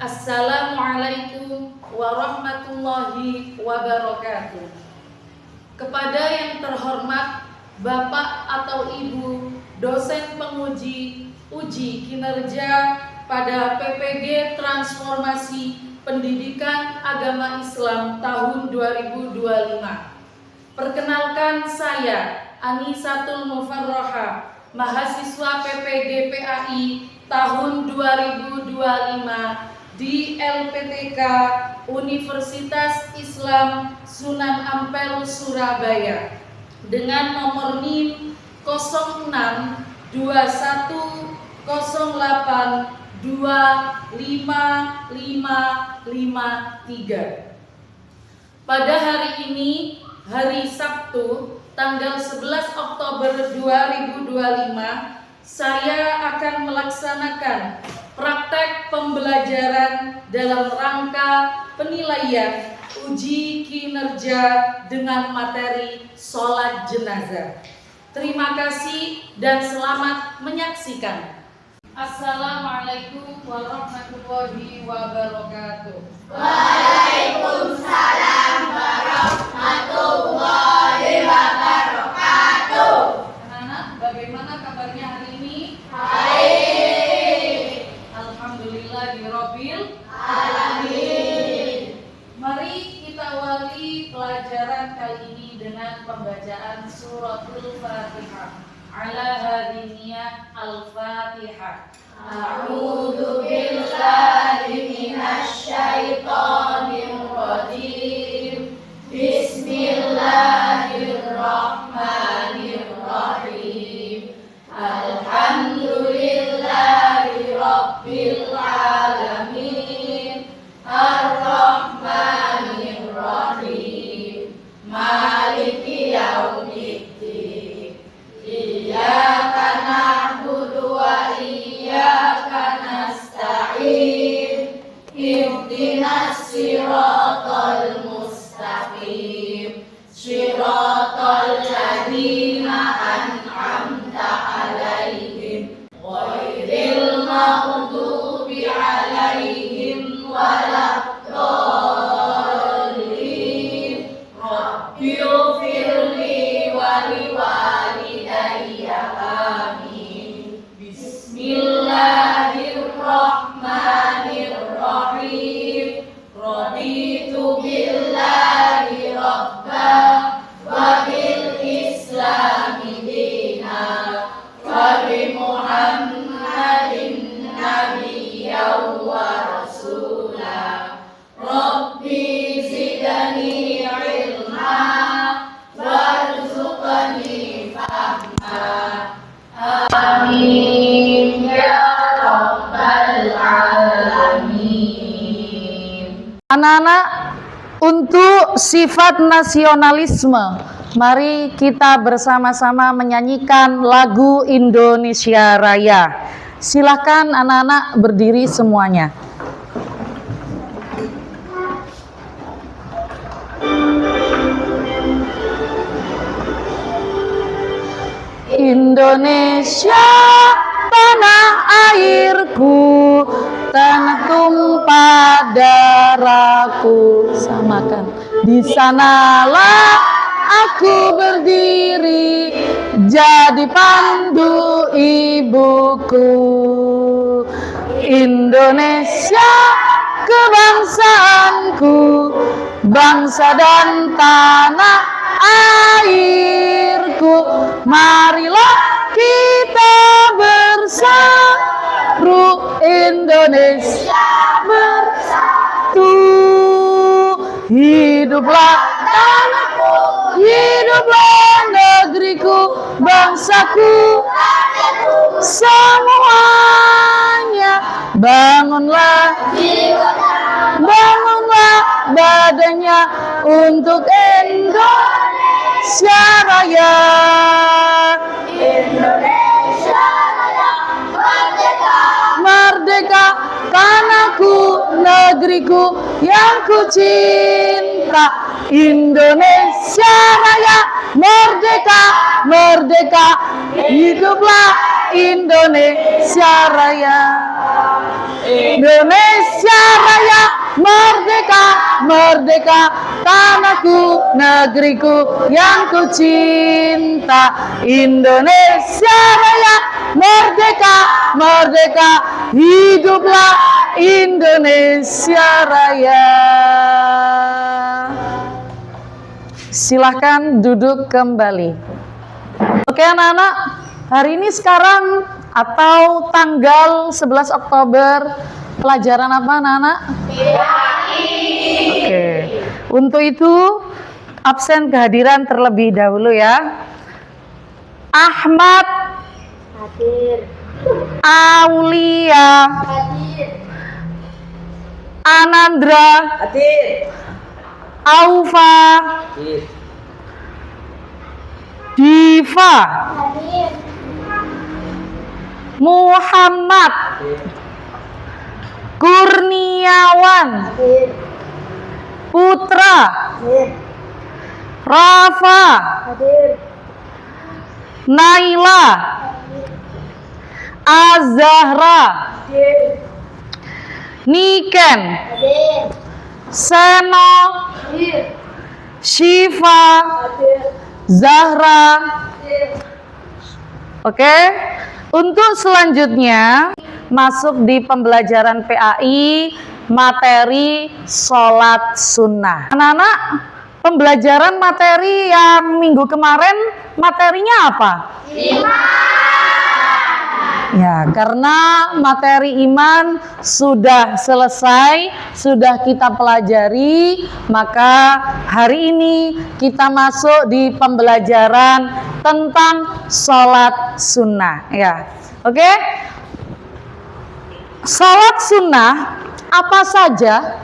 Assalamualaikum warahmatullahi wabarakatuh. Kepada yang terhormat Bapak atau Ibu dosen penguji uji kinerja pada PPG Transformasi Pendidikan Agama Islam tahun 2025. Perkenalkan, saya Anisatul Mufarroha, mahasiswa PPG PAI tahun 2025 di LPTK Universitas Islam Sunan Ampel Surabaya dengan nomor NIM 0621082553. Pada hari ini, hari Sabtu, tanggal 11 Oktober 2025, saya akan melaksanakan praktek pembelajaran dalam rangka penilaian uji kinerja dengan materi sholat jenazah. Terima kasih dan selamat menyaksikan. Assalamualaikum warahmatullahi wabarakatuh. Waalaikumsalam warahmatullahi wabarakatuh. Anak-anak, bagaimana kabarnya hari ini? Baik. Alhamdulillahirabbil Alamin. Mari kita awali pelajaran kali ini dengan pembacaan suratul Fatihah. Ala hadiniyah al-Fatihah. A'udzu billahi minasy syaithanir rajim. Bismillahirrahmanirrahim. Alhamdulillahi rabbil alamin. Ar-Rahmanir Rahim. Maliki yaumiddin. Iyyaka na'budu wa iyyaka nasta'in. Ihdinas siratal mustaqim. Siratal ladzina an'amta 'alaihim ghairil maghdubi 'alaihim waladdallin. Rabbighfirli wa liwalidayya amin. Bismillahirrahmanirrahim. Raditu billahi rabba wa bil islami dina wa bi Muhammadin nabiyyan wa rasula. Rabbi zidni ilma warzuqni fahma. Amin ya rabbal alamin. Anak-anak, untuk sifat nasionalisme, mari kita bersama-sama menyanyikan lagu Indonesia Raya. Silakan anak-anak berdiri semuanya. Indonesia, tanah airku, tanah tumpah darahku. Samakan. Di sanalah aku berdiri, jadi pandu ibuku. Indonesia, kebangsaanku, bangsa dan tanah airku. Marilah kita bersatu, Indonesia bersatu. Hiduplah tanahku, hiduplah negeriku, bangsaku, semuanya. Bangunlah jiwanya, bangunlah badannya untuk Indonesia Raya. Indonesia Raya, merdeka, Merdeka, tanahku, negeriku yang ku cinta. Indonesia Raya, merdeka, merdeka, hiduplah Indonesia Raya. Indonesia Raya merdeka, merdeka, tanahku, negeriku yang ku cinta. Indonesia Raya merdeka, merdeka, hiduplah Indonesia Raya. Silahkan duduk kembali. Oke anak-anak, hari ini sekarang atau tanggal 11 Oktober pelajaran apa anak-anak? Oke, untuk itu absen kehadiran terlebih dahulu ya. Ahmad Hadir. Aulia Hadir. Anandra Hadir. Aufa Hadir. Diva Hadir. Muhammad Kurniawan Hadir. Putra Hadir. Rafa Hadir. Naila Azahra Hadir. Niken Hadir. Seno Hadir. Shiva Hadir. Zahra. Hadir. Oke, untuk selanjutnya masuk di pembelajaran PAI materi sholat sunnah. Anak-anak, pembelajaran materi yang minggu kemarin materinya apa? Ya, karena materi iman sudah selesai, sudah kita pelajari, maka hari ini kita masuk di pembelajaran tentang sholat sunnah. Ya, oke? Sholat sunnah apa saja?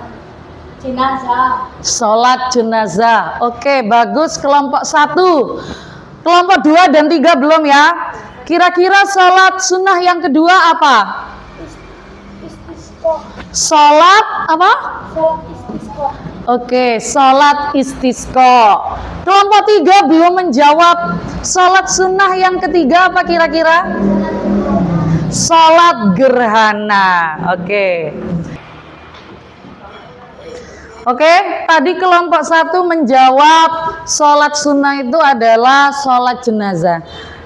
Jenazah. Sholat jenazah. Oke, bagus. Kelompok 1. Kelompok 2 dan 3 belum ya? Kira-kira sholat sunnah yang kedua apa? Istisqa. Sholat apa? Sholat istisqa. Oke, sholat istisqa. Kelompok 3 belum menjawab. Sholat sunnah yang ketiga apa kira-kira? Sholat gerhana. Oke. Oke, tadi kelompok 1 menjawab sholat sunnah itu adalah sholat jenazah.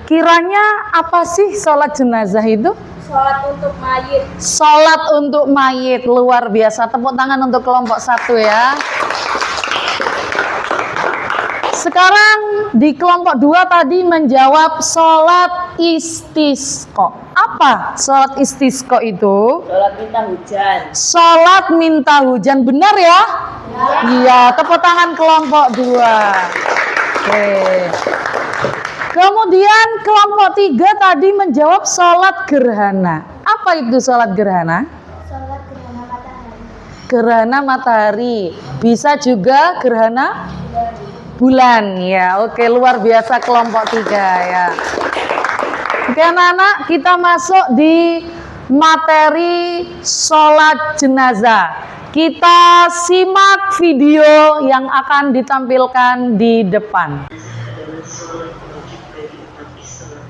Kiranya apa sih sholat jenazah itu? Sholat untuk mayit. Sholat untuk mayit, luar biasa. Tepuk tangan untuk kelompok 1 ya. Sekarang di kelompok 2 tadi menjawab sholat istisqa. Apa sholat istisqa itu? Sholat minta hujan. Sholat minta hujan, benar ya? Iya, tepuk tangan kelompok 2. Oke. Kemudian kelompok 3 tadi menjawab sholat gerhana. Apa itu sholat gerhana? Sholat gerhana matahari. Gerhana matahari. Bisa juga gerhana bulan. Ya, oke, luar biasa kelompok 3 ya. Oke anak-anak, kita masuk di materi sholat jenazah. Kita simak video yang akan ditampilkan di depan. Adalah sholat wajib bagi umat Islam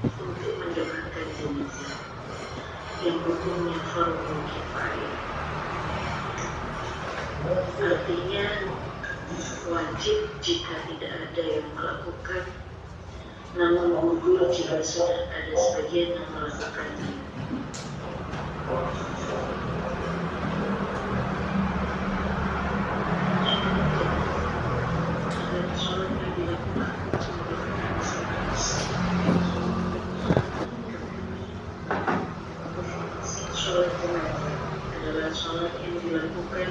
untuk mendoakan jenazah yang hukumnya fardhu kifayah. Artinya wajib jika tidak ada yang melakukan, namun gugur jika sudah ada sebagian yang melakukannya. Dan sholat yang dilakukan sholat jenazah adalah sholat yang dilakukan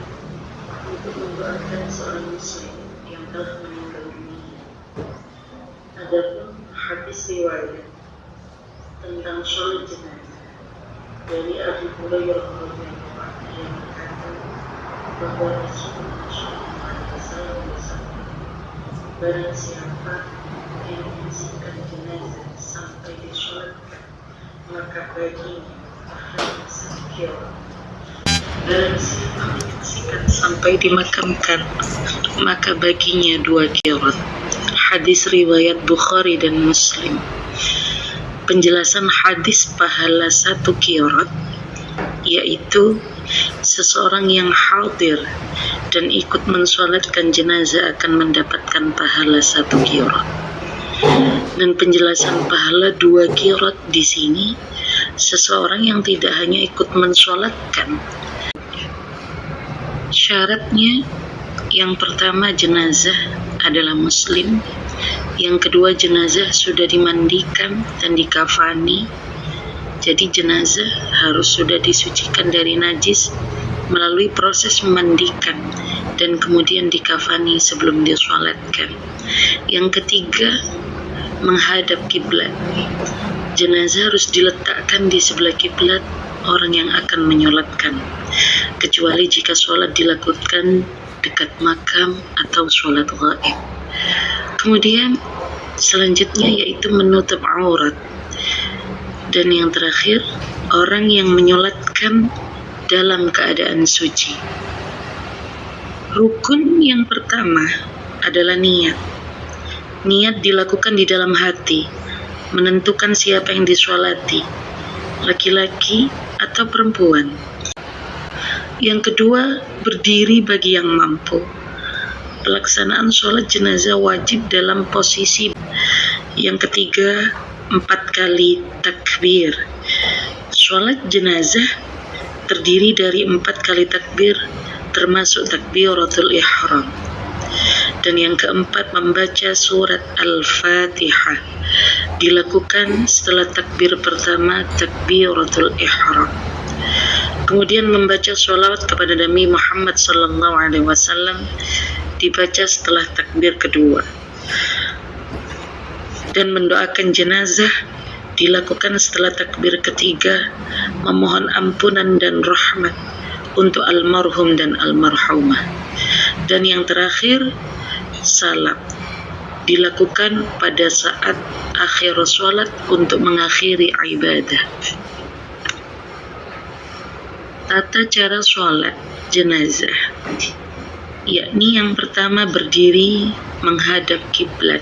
untuk mendoakan seorang muslim yang telah meninggal dunia. Adapun hadis riwayat tentang sholat jenazah dari Abu Hurairah radhiyallahu anhu yang berkata bahwa Rasulullah SAW bersabda, barang siapa yang menyaksikan jenazah sampai disolatkan, maka baginya pahala 1 kirat. Barang siapa menyaksikan sampai dimakamkan, maka baginya 2 kirat. Hadis riwayat Bukhari dan Muslim. Penjelasan hadis pahala 1 kirat yaitu seseorang yang hadir dan ikut mensolatkan jenazah akan mendapatkan pahala 1 qirat. Dan penjelasan pahala 2 qirat di sini, seseorang yang tidak hanya ikut mensolatkan. Syaratnya yang pertama jenazah adalah muslim, yang kedua jenazah sudah dimandikan dan dikafani. Jadi jenazah harus sudah disucikan dari najis melalui proses memandikan dan kemudian dikafani sebelum disolatkan. Yang ketiga, menghadap kiblat. Jenazah harus diletakkan di sebelah kiblat orang yang akan menyolatkan, kecuali jika sholat dilakukan dekat makam atau sholat gaib. Kemudian selanjutnya yaitu menutup aurat. Dan yang terakhir, orang yang menyolatkan dalam keadaan suci. Rukun yang pertama adalah niat. Niat dilakukan di dalam hati, menentukan siapa yang disolati, laki-laki atau perempuan. Yang kedua, berdiri bagi yang mampu. Pelaksanaan sholat jenazah wajib dalam posisi. Yang ketiga, 4 kali takbir. Sholat jenazah terdiri dari 4 kali takbir, termasuk takbiratul ihram. Dan yang keempat, membaca surat Al-Fatihah. Dilakukan setelah takbir pertama, takbiratul ihram. Kemudian membaca sholawat kepada Nabi Muhammad SAW dibaca setelah takbir kedua. Dan mendoakan jenazah dilakukan setelah takbir ketiga, memohon ampunan dan rahmat untuk almarhum dan almarhumah. Dan yang terakhir, salam dilakukan pada saat akhir sholat untuk mengakhiri ibadah. Tata cara sholat jenazah, yakni yang pertama berdiri menghadap kiblat.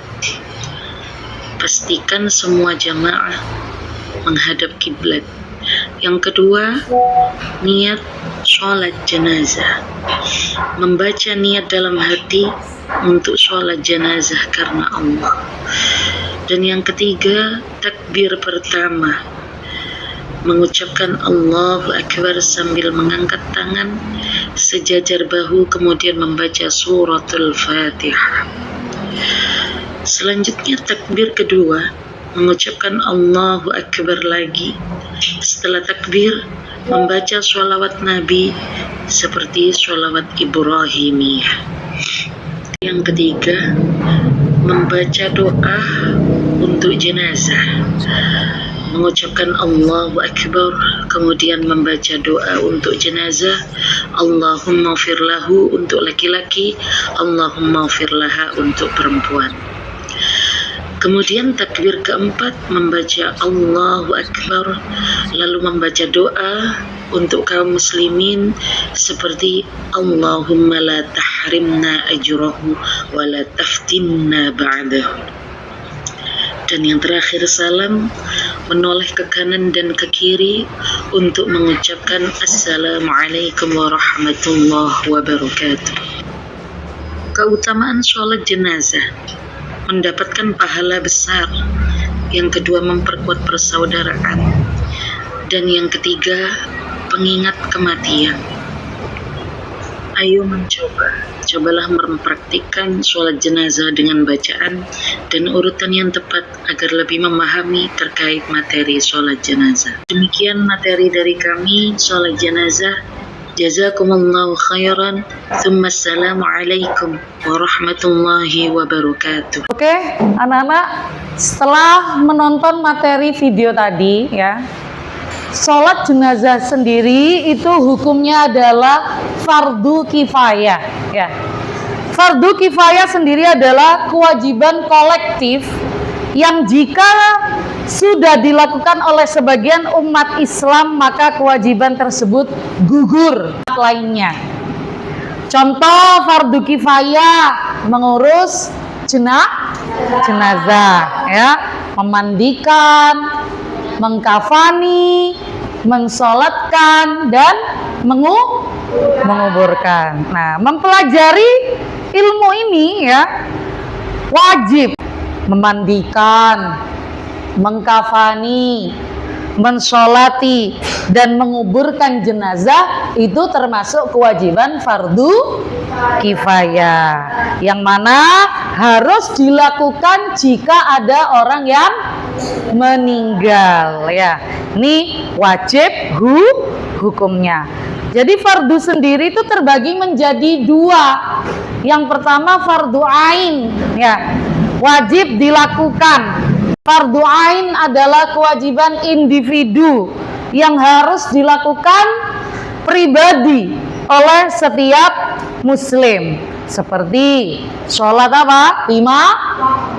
Pastikan semua jamaah menghadap kiblat. Yang kedua, niat sholat jenazah. Membaca niat dalam hati untuk sholat jenazah karena Allah. Dan yang ketiga, takbir pertama. Mengucapkan Allahu Akbar sambil mengangkat tangan sejajar bahu, kemudian membaca suratul Fatihah. Selanjutnya takbir kedua, mengucapkan Allahu Akbar lagi. Setelah takbir, membaca sholawat Nabi seperti sholawat Ibrahimiyah. Yang ketiga, membaca doa untuk jenazah. Mengucapkan Allahu Akbar, kemudian membaca doa untuk jenazah. Allahumma firlahu untuk laki-laki, Allahumma firlaha untuk perempuan. Kemudian takbir keempat, membaca Allahu Akbar, lalu membaca doa untuk kaum muslimin seperti Allahumma la tahrimna ajrahu wa la taftinna ba'dahu. Dan yang terakhir, salam, menoleh ke kanan dan ke kiri untuk mengucapkan Assalamualaikum warahmatullahi wabarakatuh. Keutamaan sholat jenazah: mendapatkan pahala besar. Yang kedua, memperkuat persaudaraan. Dan yang ketiga, pengingat kematian. Ayo cobalah mempraktikkan sholat jenazah dengan bacaan dan urutan yang tepat agar lebih memahami terkait materi sholat jenazah. Demikian materi dari kami, sholat jenazah. Jazakumullahu khairan. Assalamualaikum warahmatullahi wabarakatuh. Oke, anak-anak, setelah menonton materi video tadi ya, sholat jenazah sendiri itu hukumnya adalah fardu kifayah ya. Fardu kifayah sendiri adalah kewajiban kolektif yang jika sudah dilakukan oleh sebagian umat Islam, maka kewajiban tersebut gugur lainnya. Contoh fardu kifayah, mengurus jenazah ya, memandikan, mengkafani, mensolatkan, dan menguburkan. Nah, mempelajari ilmu ini ya wajib memandikan, mengkafani, mensolati, dan menguburkan jenazah itu termasuk kewajiban fardu kifayah yang mana harus dilakukan jika ada orang yang meninggal ya. Ini wajib hukumnya. Jadi fardu sendiri itu terbagi menjadi dua. Yang pertama fardu ain ya, wajib dilakukan. Fardu ain adalah kewajiban individu yang harus dilakukan pribadi oleh setiap muslim, seperti sholat apa?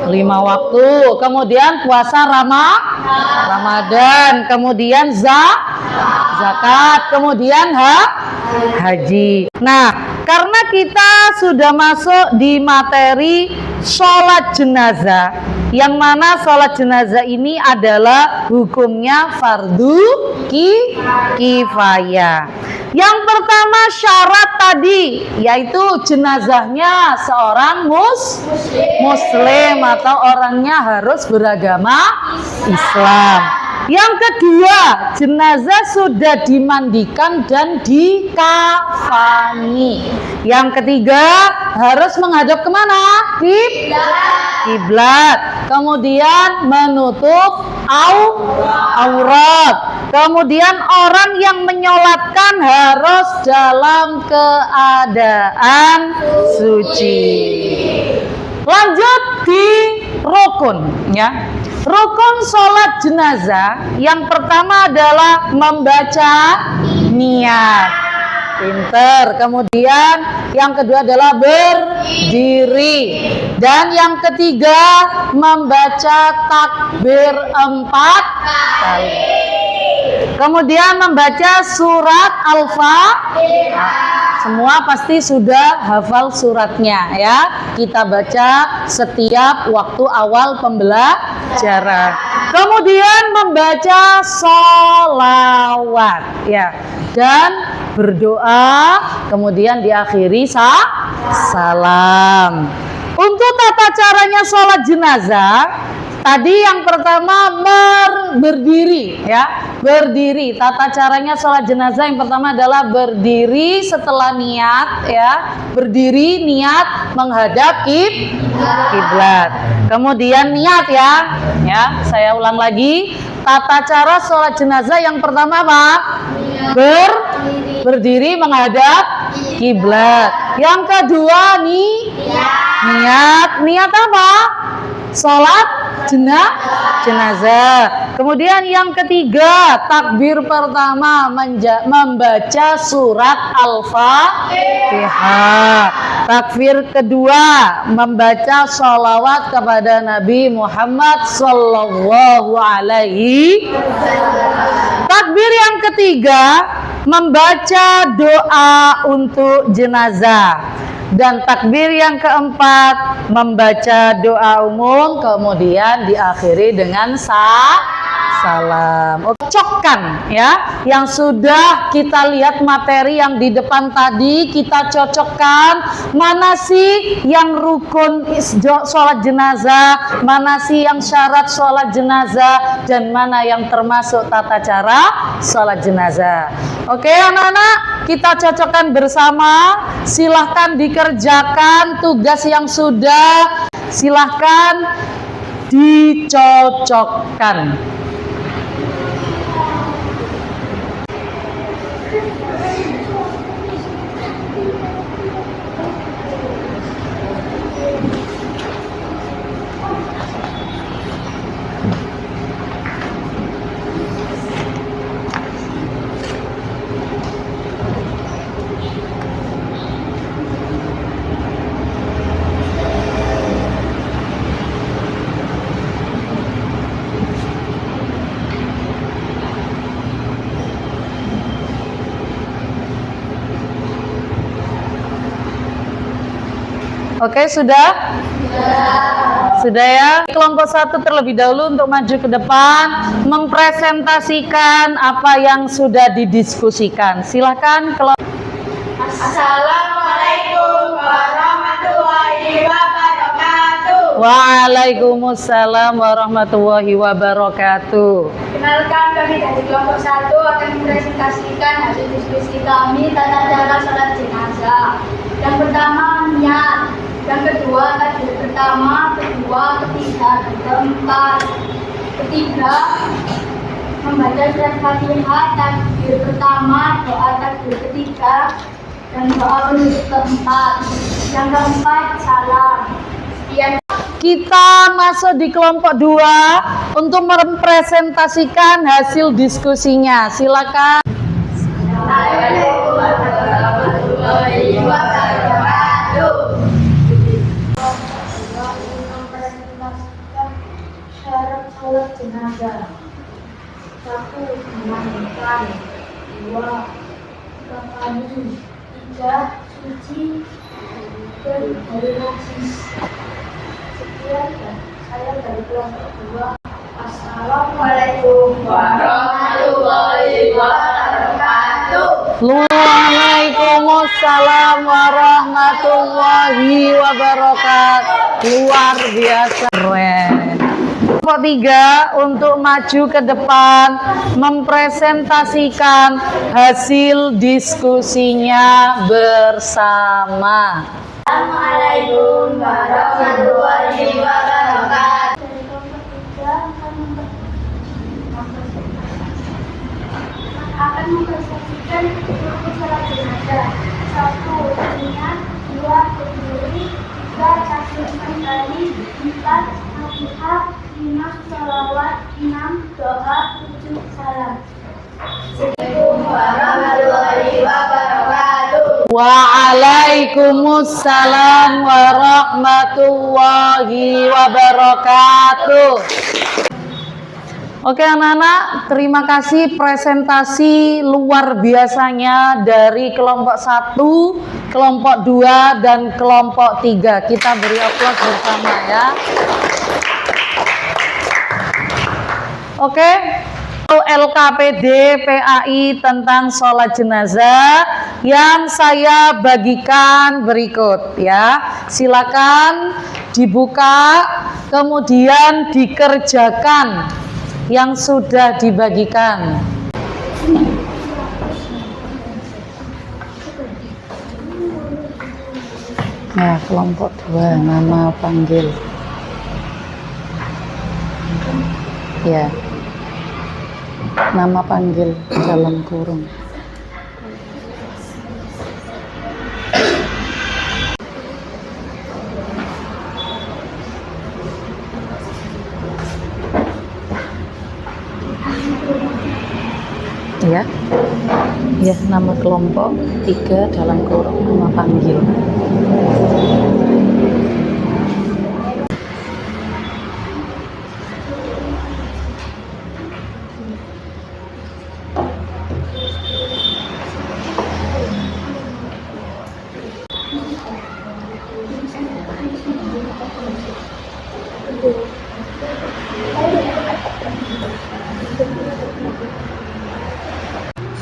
Lima waktu, kemudian puasa Ramadan, kemudian zakat, kemudian haji. Nah, karena kita sudah masuk di materi sholat jenazah, yang mana sholat jenazah ini adalah hukumnya fardu kifayah. Yang pertama syarat tadi, yaitu jenazahnya seorang muslim atau orangnya harus beragama Islam. Yang kedua, jenazah sudah dimandikan dan dikafani. Yang ketiga, harus menghadap kemana? Kiblat. Kemudian menutup aurat. Kemudian orang yang menyolatkan harus dalam keadaan suci. Lanjut di rukun ya. Rukun sholat jenazah yang pertama adalah membaca niat. Pinter. Kemudian yang kedua adalah berdiri. Dan yang ketiga membaca takbir 4 kali. Kemudian membaca surat Al-Fatihah. Semua pasti sudah hafal suratnya ya. Kita baca setiap waktu awal pembelajaran. Kemudian membaca sholawat ya. Dan berdoa, kemudian diakhiri salam. Untuk tata caranya sholat jenazah, tadi yang pertama berdiri ya. Berdiri, tata caranya sholat jenazah yang pertama adalah berdiri setelah niat ya. Berdiri niat menghadap kiblat. Kemudian niat ya. Saya ulang lagi. Tata cara sholat jenazah yang pertama apa? Berdiri menghadap kiblat. Yang kedua niat apa? Sholat jenazah. Kemudian yang ketiga, takbir pertama membaca surat Al-Fatihah. Takbir kedua membaca sholawat kepada Nabi Muhammad sallallahu alaihi. Takbir yang ketiga membaca doa untuk jenazah. Dan takbir yang keempat membaca doa umum, kemudian diakhiri dengan salam. Cocokkan ya, yang sudah kita lihat materi yang di depan tadi, kita cocokkan mana sih yang rukun sholat jenazah, mana sih yang syarat sholat jenazah, dan mana yang termasuk tata cara sholat jenazah. Oke anak-anak, kita cocokkan bersama. Silahkan dikerjakan tugas yang sudah, silahkan dicocokkan. Oke, sudah? Sudah ya. Kelompok 1 terlebih dahulu untuk maju ke depan, mempresentasikan apa yang sudah didiskusikan. Silakan kelompok. Assalamualaikum warahmatullahi wabarakatuh. Waalaikumsalam warahmatullahi wabarakatuh. Kenalkan, kami dari kelompok 1 akan mempresentasikan hasil diskusi kami tata cara sholat jenazah. Yang pertama, niat. Yang kedua, takbir pertama, kedua, ketiga, keempat. Ketiga, membaca surat Fatihah, takbir pertama, doa takbir ketiga, dan doa penutup keempat. Yang keempat, salam. Sekian. Kita masuk di kelompok 2 untuk mempresentasikan hasil diskusinya. Silakan. Assalamualaikum warahmatullahi wabarakatuh. Mempresentasikan syarat sholat jenazah. 1. Dimandikan. 2. Kafani. 3. Suci. Dari najis. Sekian, saya dari kelompok 2. Assalamualaikum warahmatullahi wabarakatuh. Waalaikumsalam warahmatullahi wabarakatuh. Luar biasa keren. Kelompok 3 untuk maju ke depan mempresentasikan hasil diskusinya bersama. Assalamualaikum warahmatullahi wabarakatuh. Akan mempresentasikan rukun sholat jenazah. 1. Niat. 2. Berdiri. 3. Tasbih kali. 4. Fatihah. 5. Sholawat. 6. Doa. 7. Salam. Assalamualaikum warahmatullahi wabarakatuh. Waalaikumsalam warahmatullahi wabarakatuh. Oke anak-anak, terima kasih presentasi luar biasanya dari kelompok 1, kelompok 2, dan kelompok 3. Kita beri aplaus bersama ya. Oke, LKPD PAI tentang sholat jenazah yang saya bagikan berikut ya. Silakan dibuka, kemudian dikerjakan yang sudah dibagikan. Nah, kelompok 2 nama panggil. Ya. Nama panggil dalam kurung. Ya. Ya, nama kelompok 3 dalam kurung nama panggil.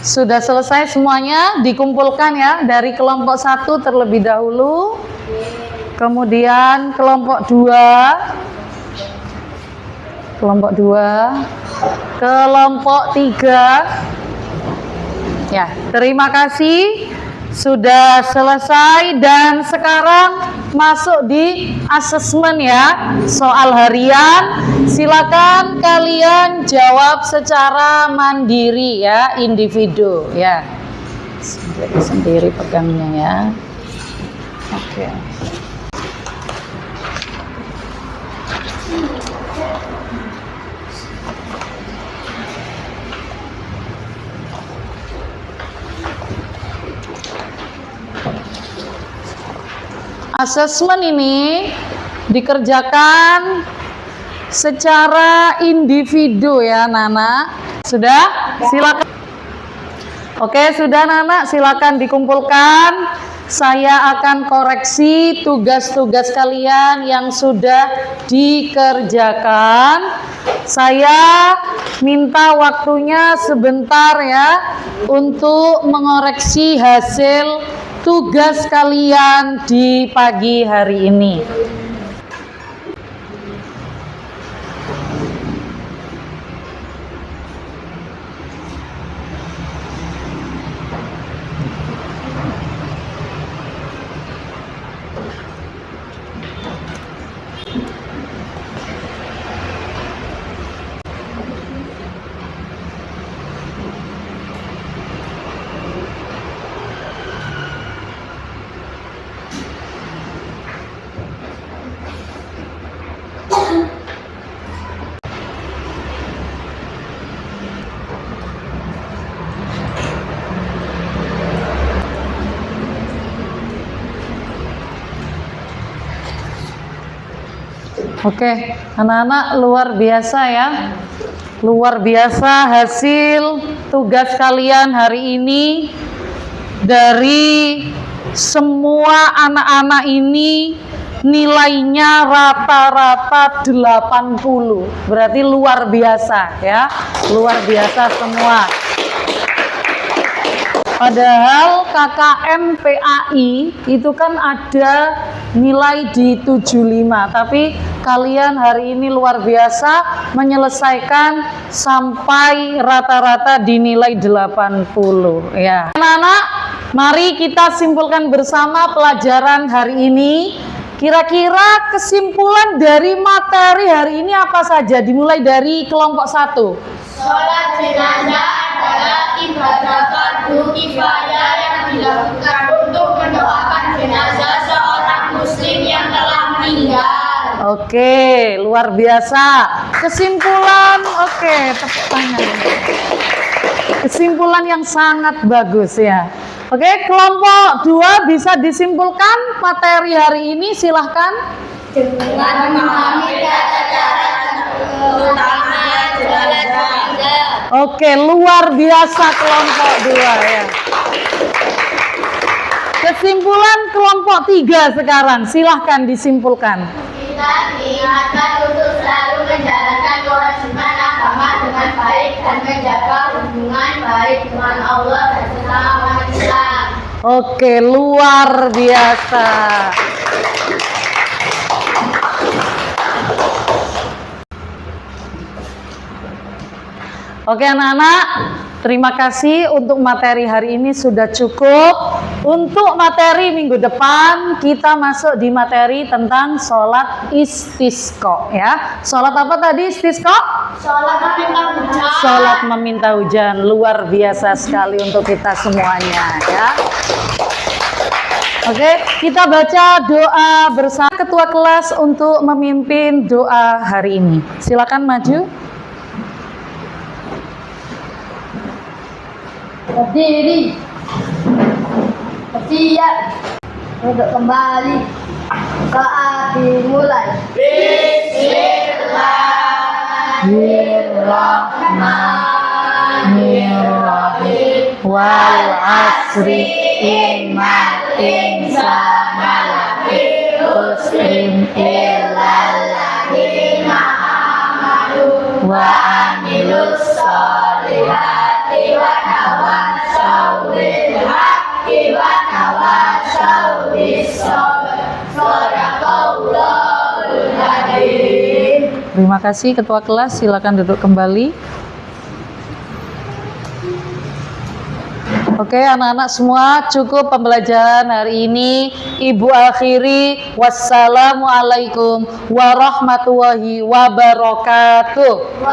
Sudah selesai semuanya, dikumpulkan ya dari kelompok 1 terlebih dahulu, kemudian kelompok 2, kelompok 3. Ya, terima kasih sudah selesai dan sekarang masuk di asesmen ya, soal harian. Silakan kalian jawab secara mandiri ya, individu ya, sendiri pegangnya ya. Oke. Asesmen ini dikerjakan secara individu ya Nana. Sudah? Silakan. Oke, sudah Nana, silakan dikumpulkan. saya akan koreksi tugas-tugas kalian yang sudah dikerjakan. Saya minta waktunya sebentar ya untuk mengoreksi hasil tugas kalian di pagi hari ini. Oke, anak-anak luar biasa ya. Luar biasa hasil tugas kalian hari ini. Dari semua anak-anak ini nilainya rata-rata 80. Berarti luar biasa ya. Luar biasa semua. Padahal KKM PAI itu kan ada nilai di 75, tapi kalian hari ini luar biasa menyelesaikan sampai rata-rata di nilai 80 ya. Anak-anak, mari kita simpulkan bersama pelajaran hari ini. Kira-kira kesimpulan dari materi hari ini apa saja? Dimulai dari kelompok 1. Sholat jenazah adalah ibadah fardu kifayah yang dilakukan untuk mendoakan jenazah seorang muslim yang telah meninggal. Oke, luar biasa. Kesimpulan, oke, tepuk tangan. Kesimpulan yang sangat bagus ya. Oke, kelompok 2 bisa disimpulkan materi hari ini, silahkan. Dengan memahami tata cara utamanya jenazah. Oke, luar biasa kelompok 2 ya. Kesimpulan kelompok 3 sekarang, silahkan disimpulkan. Kita diingatkan untuk selalu menjalankan kewajiban agama dengan baik dan menjaga hubungan baik dengan Allah dan sesama manusia. Oke, luar biasa. Oke anak-anak, terima kasih untuk materi hari ini sudah cukup. Untuk materi minggu depan kita masuk di materi tentang sholat istisqa ya. Sholat apa tadi istisqa? Sholat meminta hujan. Sholat meminta hujan, luar biasa sekali untuk kita semuanya ya. Oke, kita baca doa bersama ketua kelas untuk memimpin doa hari ini. Silakan maju. Berdiri, bersiap untuk kembali. Saat dimulai. Bismillahirrahmanirrahim. Wal asri innal insana lafi khusrin illal ladzina amanu wa amilus sholihati wa tawassaw bil haqqi wa tawassaw bis sabr. Shadaqallahul adzim. Terima kasih ketua kelas, silakan duduk kembali. Oke anak-anak semua, cukup pembelajaran hari ini. Ibu akhiri, wassalamualaikum warahmatullahi wabarakatuh.